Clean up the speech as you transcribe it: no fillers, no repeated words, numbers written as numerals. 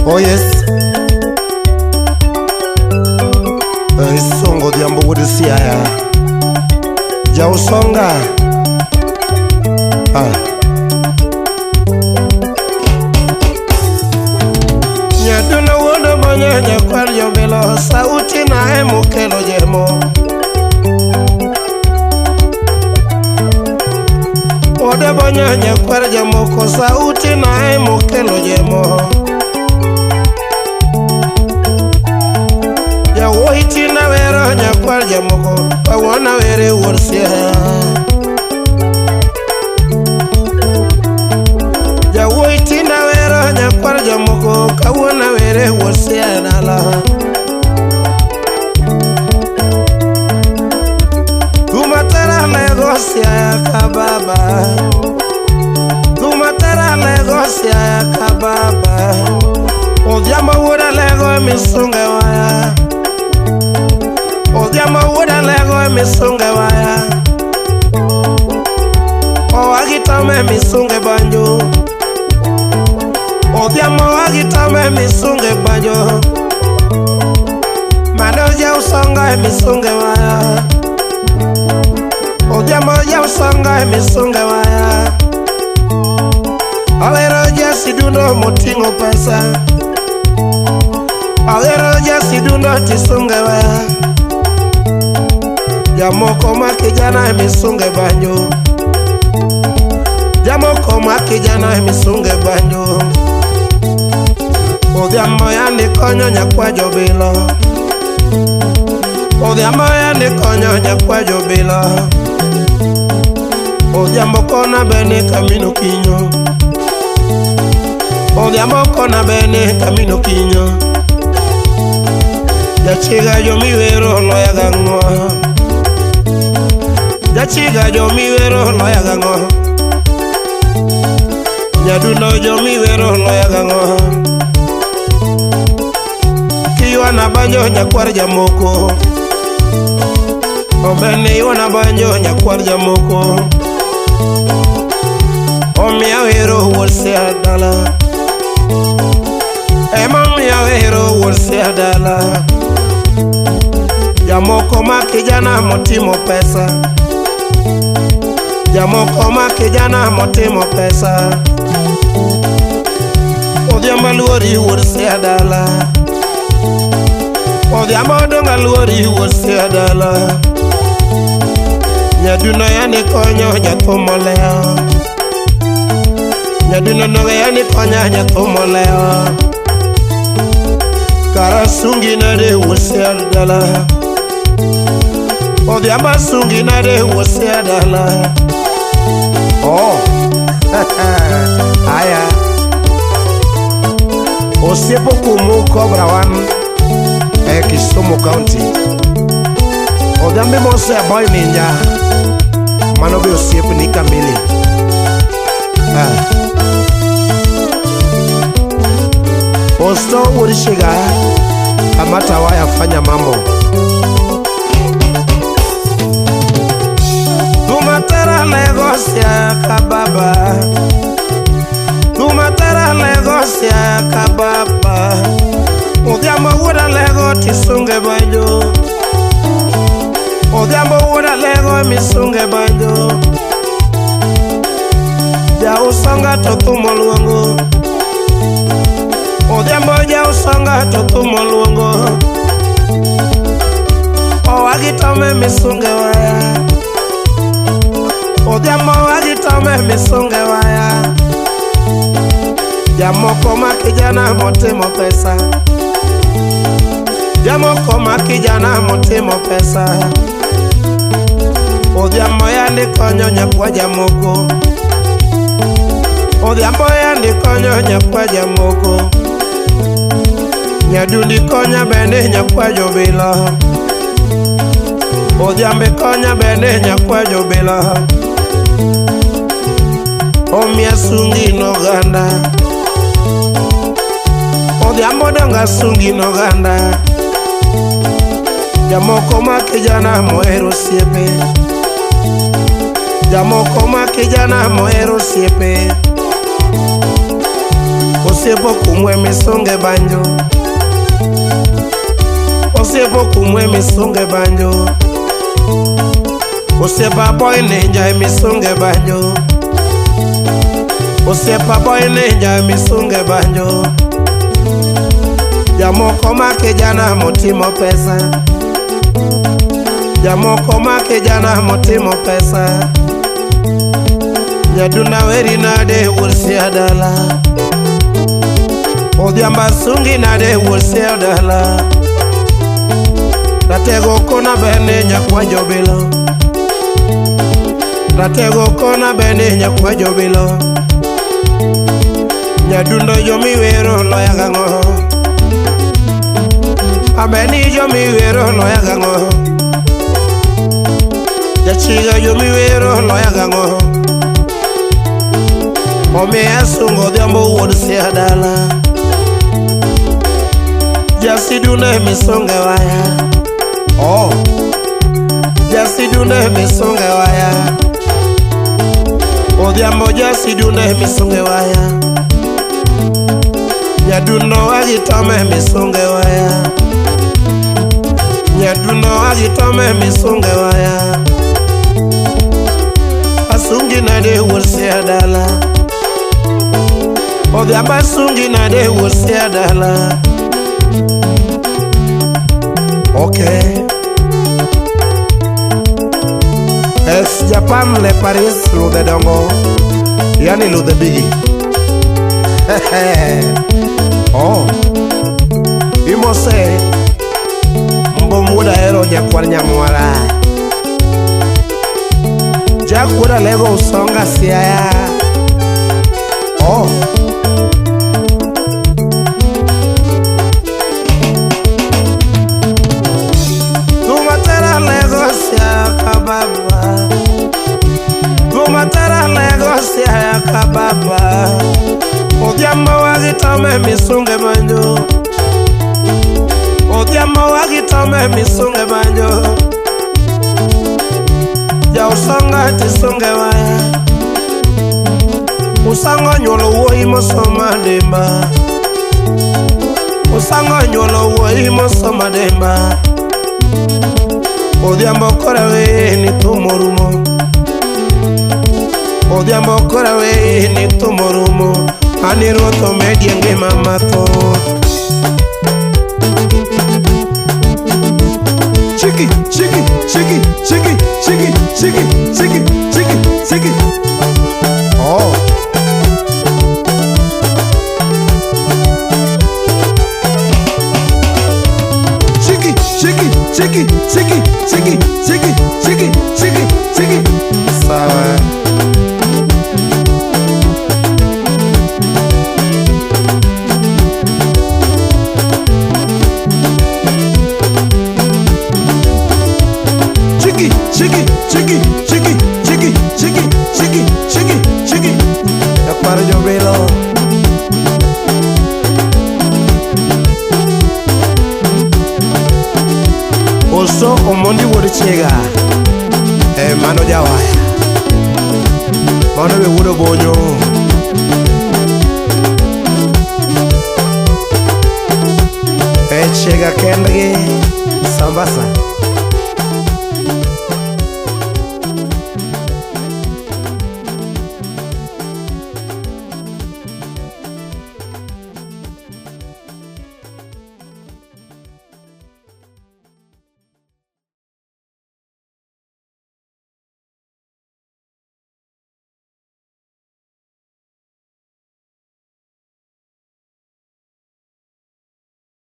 Oh yes. Songo diambo wudi siaya Jau songa Nyaduna wodo banya nyakwal yobelo Sauti na emu kelo jemo Wodo banya nyakwal jamoko Sauti na emu kelo jemo Ya woiti na wero nyakwal jamoko Pawana were worsia Ya woiti na wero nyakwal jamoko Kawana were worsia nala Tumatera legosia ya kababa Tumatera legosia ya kababa Odiama woda lego misunge waya Odiama woda lego misunge waya O agitame misunge banjo Odiama agitame misunge banjo Manoja usonga misunge waya Odiama ya usonga misunge waya Awero jasi duno motingo pesa Awero jasi duno tisunge waya Jamoko makijana misunge banjo Jamoko makijana misunge banjo Odhiambo yandi konyo nyakwajo bilo Odhiambo yandi konyo nyakwajo bilo Odhiambo kona bene kamino kinyo Odhiambo kona bene kamino kinyo Jachiga yo miwero loya gangwa Jachiga yo miwero loya gangwa Nyaduno yo miwero loya gangwa Kiwana banjo nyakwar jamoko Obene iwana banjo nyakwar jamoko Omia wero wolse adala Emamia wero wolse adala Jamoko makijana motimo pesa Jamoko makijana motimo pesa Odhiamba luori wolse adala Odhiamba donga luori wolse adala Nyaduno yani konyo nyathomo leo Nyaduno noge yani konya nyathomo leo Karasungi nade wolse adala Odhiamba sungi nade wolse adala Oh Aya Osiepo kumu Cobra One Kisumu County Odhiambe mose boy ninja Manobe osiepo ni kamili Osto urishiga Amata waya fanya mambo Tumatera legosia kababa Tumatera legosia kababa Odhiambo woda lego tisunge banjo Odhiambo woda lego misunge banjo Ja usanga totumo luongo Odhiambo ja usanga totumo luongo O agitome misunge waya Odhiambo agitome misunge waya Jamoko makijana motimo pesa Jamoko makijana motimo pesa Odhiambo yandi konyo nyakwa jamoko Odhiambo yandi konyo nyakwa jamoko Nyadundi konya bende nyakwa jobila Odhiambe konya bende nyakwa jobila Omia sungi no ganda Odhiambo donga sungi no ganda Jamoko makijana moero siepe Jamoko makijana moero siepe Osiepo kumwe misonge banjo, osiepo kumwe misonge banjo, osiepa boy ninja misonge banjo, osiepa boy ninja misonge banjo. Jamoko make jana motimo pesa, jamoko make jana motimo pesa. Nyaduna weri nade wulsi adala, Odhiamba sungi nade wulsi adala. Ratego kona bene nyakwajo bilo, ratego kona bene nyakwajo bilo. Nyadundo yomi wero loya gango, abeni yomi wero loya gango. Jachiga yomi wero loya gango. Ome asungo dhiambo wulsi adala. Jasidune misonge waya, oh, jasidune misonge waya. Odhiambo jasidune misonge waya. Nyaduno agitome misonge waya, nyaduno agitome misonge waya. Asungi nade wulsi adala, Odhiambo asungi nade wulsi adala. Okay. Es Japan le Paris lo de dongo, yani lo de bigi. Oh, imose mbomuda ero nyakwar nyamwara. Jakura lego usonga siaya. Oh. Tumatara Lagos ya kababa. Odhiambo wagitome misunge banjo, Odhiambo wagitome misunge banjo. Ja usanga tisunge waya, usanga nyolo woi mosoma demba, usanga nyolo woi mosoma demba. Odhiambo korawe ni tumorumo, Odhiambo korawe ni tumorumo. Aniroto medienge mamato. Chiki, chiki, chiki, chiki, chiki, chiki, chiki, chiki, chiki. Oh. Chiki, chiki, chiki, chiki, chiki, chiki, chiki, chiki, chiki. Sawa. Chiki, chiki, chiki, chiki, chiki, chiki, chiki, chiki, chiki. Yakwar jobelo. Oso omondi wodi chega. Mano jawaya. Mano be wudo bonyo. Chega kendgi Sambasa.